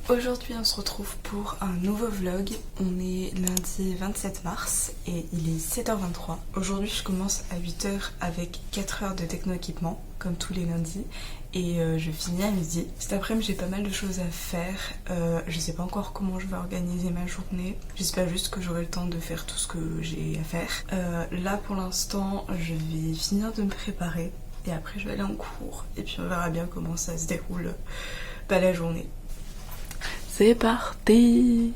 Aujourd'hui on se retrouve pour un nouveau vlog. On est lundi 27 mars et il est 7h23. Aujourd'hui je commence à 8h avec 4 heures de techno-équipement comme tous les lundis et je finis à midi. Cet après-midi j'ai pas mal de choses à faire. Je sais pas encore comment je vais organiser ma journée. J'espère juste que j'aurai le temps de faire tout ce que j'ai à faire. Là pour l'instant je vais finir de me préparer et après je vais aller en cours et puis on verra bien comment ça se déroule la journée. C'est parti!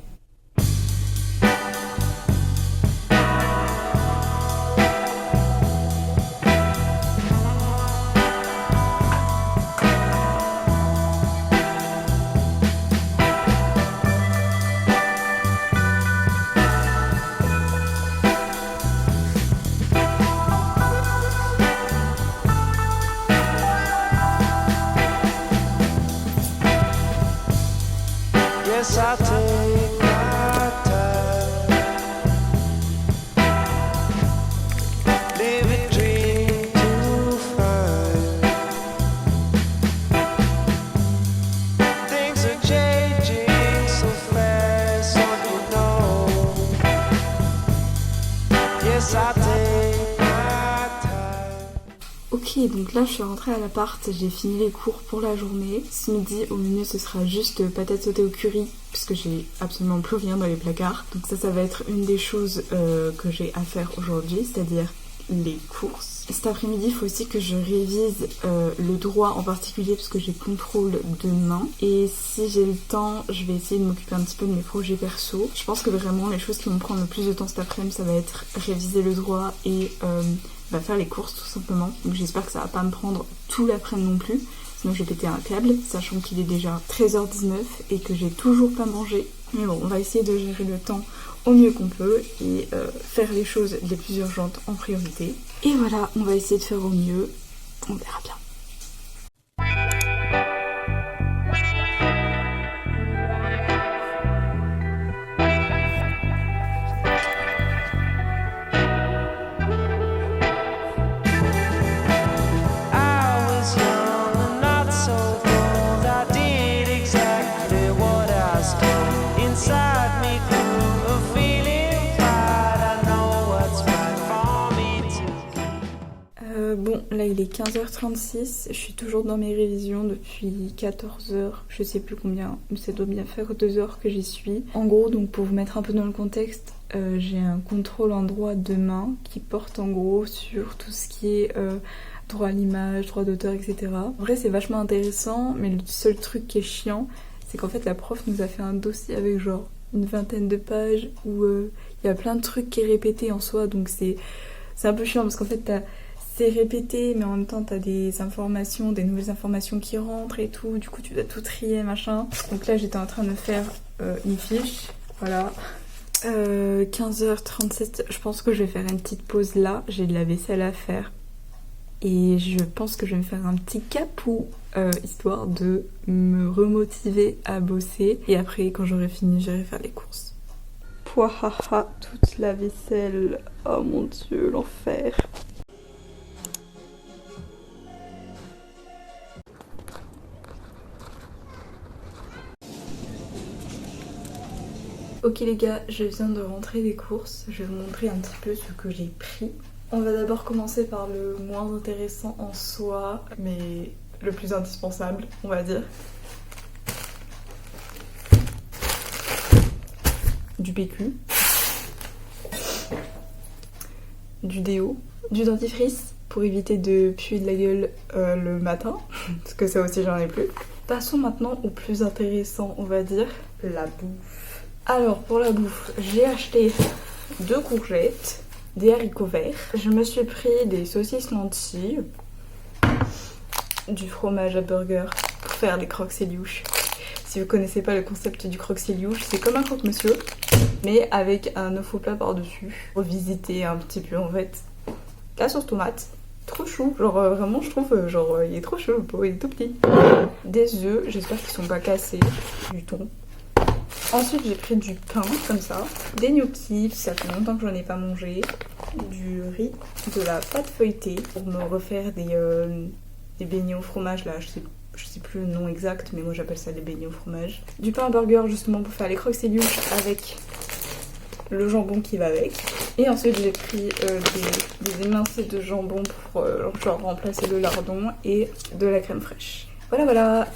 Yes, I take my time, live a dream to find. Things are changing so fast, so you know. Yes, I take my time. Ok, donc là je suis rentrée à l'appart, j'ai fini les cours pour la journée. Ce midi au menu ce sera juste patates sautées au curry puisque j'ai absolument plus rien dans les placards. Donc ça va être une des choses que j'ai à faire aujourd'hui, c'est-à-dire les courses. Cet après-midi il faut aussi que je révise le droit en particulier parce que j'ai contrôle demain. Et si j'ai le temps, je vais essayer de m'occuper un petit peu de mes projets perso. Je pense que vraiment les choses qui vont prendre le plus de temps cet après-midi ça va être réviser le droit et faire les courses tout simplement. Donc j'espère que ça va pas me prendre tout l'après-midi non plus. Sinon je vais péter un câble, sachant qu'il est déjà 13h19 et que j'ai toujours pas mangé. Mais bon, on va essayer de gérer le temps au mieux qu'on peut et faire les choses les plus urgentes en priorité. Et voilà, on va essayer de faire au mieux. On verra bien. Bon, là il est 15h36, je suis toujours dans mes révisions depuis 14h, je sais plus combien, mais ça doit bien faire 2 heures que j'y suis. En gros, donc pour vous mettre un peu dans le contexte, j'ai un contrôle en droit demain qui porte en gros sur tout ce qui est droit à l'image, droit d'auteur, etc. En vrai c'est vachement intéressant, mais le seul truc qui est chiant, c'est qu'en fait la prof nous a fait un dossier avec genre une vingtaine de pages où il y a plein de trucs qui est répété en soi, donc c'est un peu chiant parce qu'en fait c'est répété, mais en même temps t'as des informations, des nouvelles informations qui rentrent et tout, du coup tu dois tout trier, machin. Donc là j'étais en train de faire une fiche, voilà. 15h37, je pense que je vais faire une petite pause là, j'ai de la vaisselle à faire. Et je pense que je vais me faire un petit capou, histoire de me remotiver à bosser. Et après, quand j'aurai fini, j'irai faire les courses. Pouahaha, toute la vaisselle, oh mon dieu, l'enfer. Ok les gars, je viens de rentrer des courses, je vais vous montrer un petit peu ce que j'ai pris. On va d'abord commencer par le moins intéressant en soi, mais le plus indispensable, on va dire. Du PQ, du déo, du dentifrice pour éviter de puer de la gueule le matin, parce que ça aussi j'en ai plus. Passons maintenant au plus intéressant, on va dire, la bouffe. Alors pour la bouffe, j'ai acheté 2 courgettes, des haricots verts. Je me suis pris des saucisses lentilles, du fromage à burger pour faire des croque-séliouches. Si vous connaissez pas le concept du croque-séliouche, c'est comme un croque-monsieur, mais avec un œuf au plat par-dessus. Revisiter un petit peu en fait. La sauce tomate, trop chou. Genre vraiment je trouve, genre il est trop chou, le pot il est tout petit. Des œufs, j'espère qu'ils sont pas cassés, du thon. Ensuite j'ai pris du pain comme ça, des gnocchis, ça fait longtemps que j'en ai pas mangé, du riz, de la pâte feuilletée pour me refaire des beignets au fromage là, je je sais plus le nom exact, mais moi j'appelle ça des beignets au fromage. Du pain à burger justement pour faire les croque-séluches avec le jambon qui va avec. Et ensuite j'ai pris des émincés de jambon pour genre remplacer le lardon et de la crème fraîche. Voilà.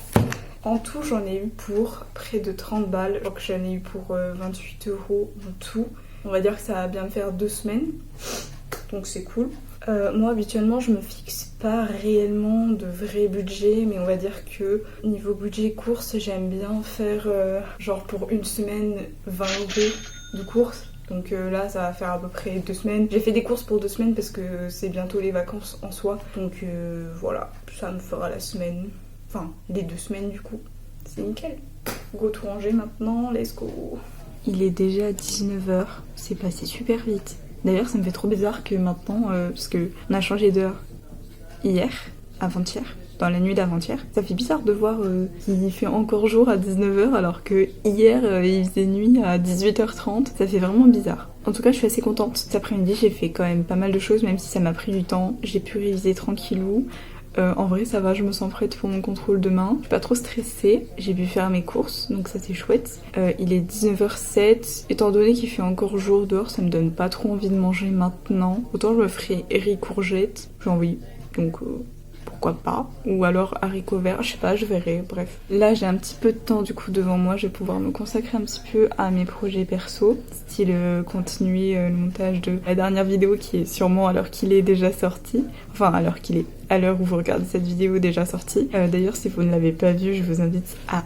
En tout j'en ai eu pour près de 30 balles. Je crois que j'en ai eu pour 28 € en tout. On va dire que ça va bien me faire 2 semaines. Donc c'est cool. Moi habituellement je me fixe pas réellement de vrai budget, mais on va dire que niveau budget course j'aime bien faire genre pour une semaine 20 € de course. Donc là ça va faire à peu près 2 semaines. J'ai fait des courses pour 2 semaines parce que c'est bientôt les vacances en soi. Donc voilà, ça me fera la semaine, enfin les 2 semaines du coup. C'est nickel. Go tout ranger maintenant, let's go. Il est déjà 19 h, c'est passé super vite. D'ailleurs ça me fait trop bizarre que maintenant, parce qu'on a changé d'heure hier, avant-hier, dans la nuit d'avant-hier. Ça fait bizarre de voir qu'il fait encore jour à 19 h alors que hier il faisait nuit à 18 h 30. Ça fait vraiment bizarre. En tout cas je suis assez contente. Cet après-midi j'ai fait quand même pas mal de choses, même si ça m'a pris du temps. J'ai pu réviser tranquillou. En vrai ça va, je me sens prête pour mon contrôle demain. Je suis pas trop stressée, j'ai pu faire mes courses, donc ça c'est chouette. Il est 19 h 07, étant donné qu'il fait encore jour dehors, ça me donne pas trop envie de manger maintenant. Autant je me ferai riz courgette, j'ai envie, donc pourquoi pas. Ou alors haricots verts, je sais pas, je verrai, bref. Là j'ai un petit peu de temps du coup devant moi, je vais pouvoir me consacrer un petit peu à mes projets perso, style continuer le montage de la dernière vidéo qui est sûrement à l'heure qu'il est déjà sorti. Enfin à l'heure où vous regardez cette vidéo déjà sortie. D'ailleurs si vous ne l'avez pas vue, je vous invite à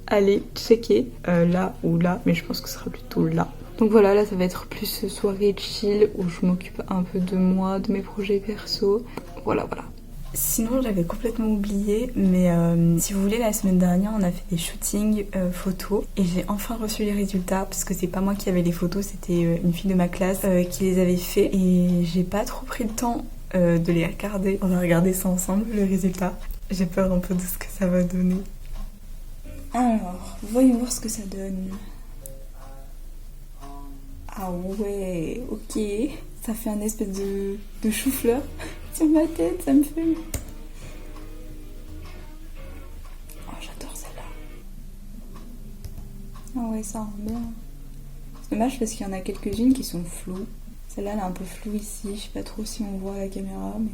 aller checker là ou là, mais je pense que ce sera plutôt là. Donc voilà, là ça va être plus soirée chill où je m'occupe un peu de moi, de mes projets perso. Voilà. Sinon j'avais complètement oublié, mais si vous voulez, la semaine dernière on a fait des shootings photos et j'ai enfin reçu les résultats parce que c'est pas moi qui avais les photos, c'était une fille de ma classe qui les avait fait et j'ai pas trop pris le temps de les regarder. On va regarder ça ensemble, le résultat. J'ai peur un peu de ce que ça va donner. Alors, voyons voir ce que ça donne. Ah ouais, ok. Ça fait un espèce de chou-fleur sur ma tête, ça me fait... Oh, j'adore celle-là. Ah ouais, ça rend bien. C'est dommage parce qu'il y en a quelques-unes qui sont floues. Celle-là, elle est un peu floue ici. Je sais pas trop si on voit à la caméra, mais...